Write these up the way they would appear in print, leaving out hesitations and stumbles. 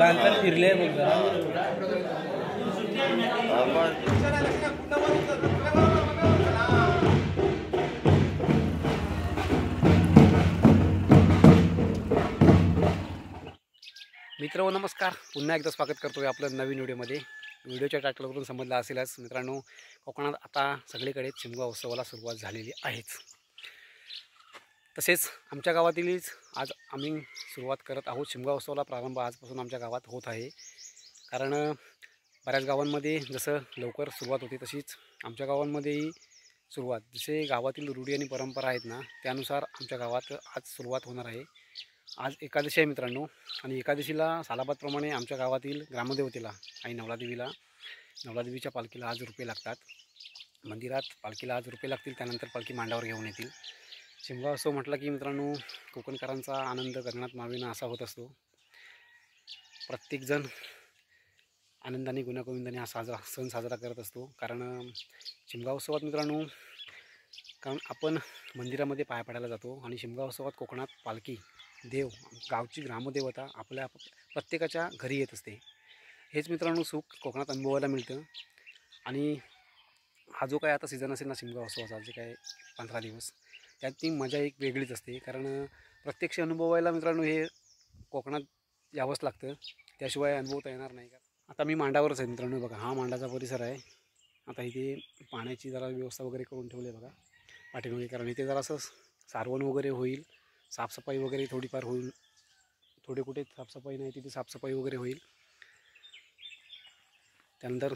गांतर फिरले बघ जरा. मित्र नमस्कार, पुन्हा एकदा स्वागत करतोय आपलं नवीन व्हिडिओमध्ये. व्हिडिओच्या टायटलवरून समजलं असेलच मित्रांनो, कोकणात आता सगळीकडे शिमगा उत्सवाला सुरुवात झालेली आहेच. तसेच आमच्या गावातीलच आज आम्ही सुरुवात करत आहोत. शिमगा उत्सवाला प्रारंभ आजपासून आमच्या गावात होत आहे. कारण बऱ्याच गावांमध्ये जसं लवकर सुरुवात होती तशीच आमच्या गावांमध्येही सुरुवात, जसे गावातील रूढी आणि परंपरा आहेत ना, त्यानुसार आमच्या गावात आज सुरुवात होणार आहे. आज एकादशी आहे मित्रांनो, आणि एकादशीला सालाबादप्रमाणे आमच्या गावातील ग्रामदेवतेला आई नवलादेवीच्या पालखीला आज रुपये लागतात. मंदिरात पालखीला आज रुपये लागतील, त्यानंतर पालखी मांडावर घेऊन येतील. शिमगा उत्सव म्हटलं की मित्रांनो, कोकणकरांचा आनंद गगनात मावेना असा होत असतो. प्रत्येकजण आनंदाने गुण्यागोविंदाने हा सण साजरा करत असतो. कारण शिमगा उत्सवात मित्रांनो, कारण आपण मंदिरामध्ये पाया पडायला जातो आणि शिमगा उत्सवात कोकणात पालखी देव, गावची ग्रामदेवता आपल्या प्रत्येकाच्या घरी येत असते. हेच मित्रांनो सुख कोकणात अनुभवायला मिळतं. आणि हा जो काय आता सीझन असेल ना शिमगा उत्सवाचा, जे काय 15 दिवस, त्यात ती मजा एक वेगळीच असते. कारण प्रत्यक्ष अनुभवायला मित्रांनो हे कोकणात यावंच लागतं, त्याशिवाय अनुभवता येणार नाही. का आता मी मांडावरच आहे मित्रांनो, बघा हा मांडाचा परिसर आहे. आता इथे पाण्याची जरा व्यवस्था वगैरे करून ठेवली आहे बघा पाठीमागे, कारण इथे जरासं सारवण वगैरे होईल, साफसफाई वगैरे थोडीफार होईल. थोडे कुठे साफसफाई नाही तिथे साफसफाई वगैरे होईल. त्यानंतर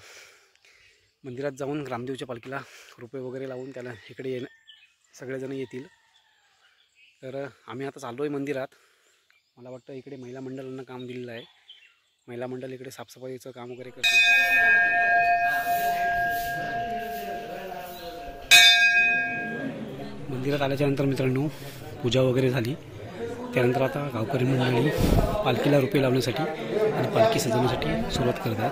मंदिरात जाऊन ग्रामदेवच्या पालखीला रुपये वगैरे लावून त्याला इकडे सगळेजण येतील. तर आम्ही आता चाललो आहे मंदिरात. मला वाटतं इकडे महिला मंडळांना काम दिलेलं आहे. महिला मंडळ इकडे साफसफाईचं काम वगैरे करते. मंदिरात आल्याच्यानंतर मित्रांनो पूजा वगैरे झाली. त्यानंतर आता गावकरी मंडळी पालखीला रुपये लावण्यासाठी आणि पालखी सजवण्यासाठी सुरुवात करतात.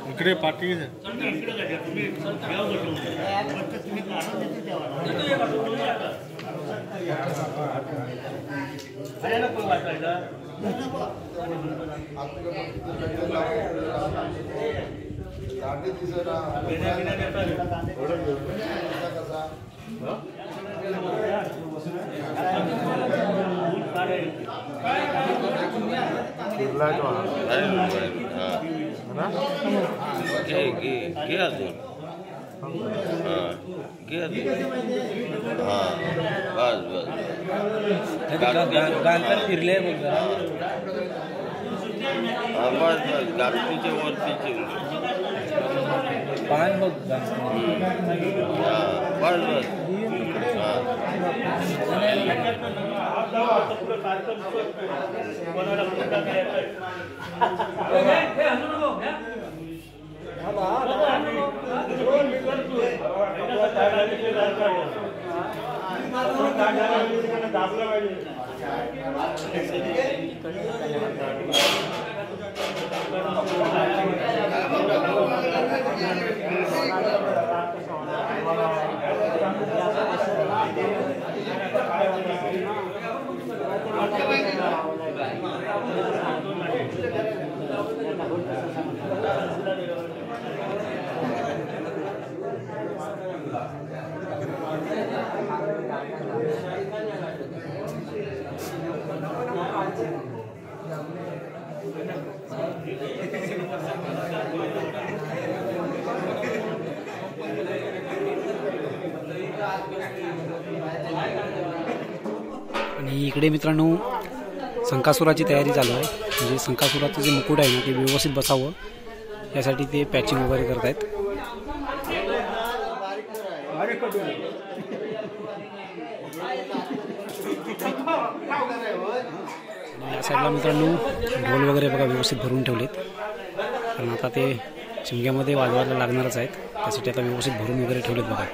इकडे पाठी गांतर फिरले बघ जरा. पान बघ आणि इकडे मित्रांनो संकासुराची तयारी चालू आहे. म्हणजे संकासुराचं जे मुकुट आहे ना ते व्यवस्थित बसावं यासाठी ते पॅचिंग वगैरे करत आहेत. या साईडला मित्रांनो ढोल वगैरे बघा व्यवस्थित भरून ठेवलेत, कारण आता ते शिमग्यामध्ये वाजवायला लागणारच आहेत. त्यासाठी आता व्यवस्थित भरून वगैरे ठेवलेत बघा.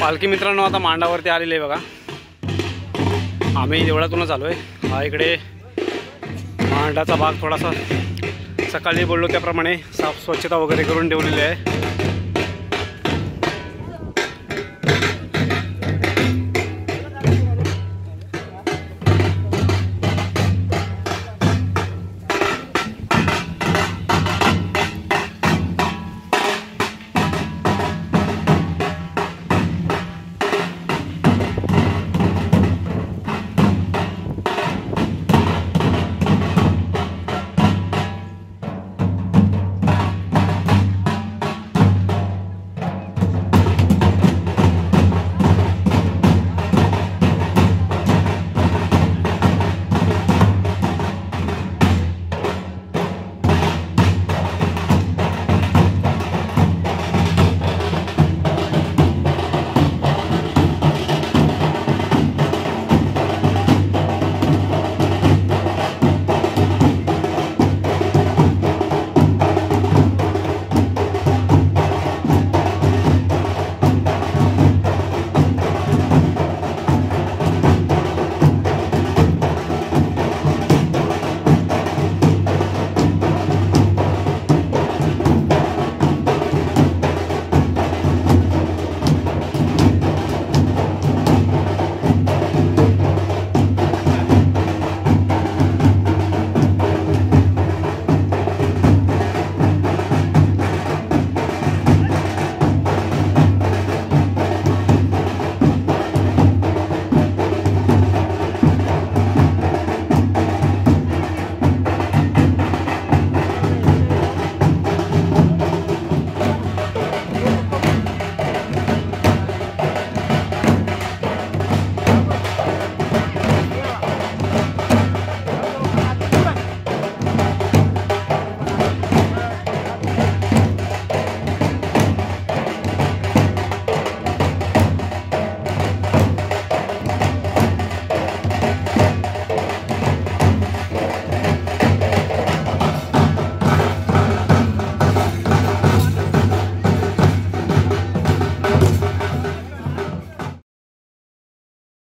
पालखी मित्रांनो आता मांडावरती आलेली आहे बघा. आम्ही देवळातूनच आलो आहे. हा इकडे मांडाचा भाग थोडासा सकाळी बोललो त्याप्रमाणे साफ स्वच्छता वगैरे करून ठेवलेली आहे.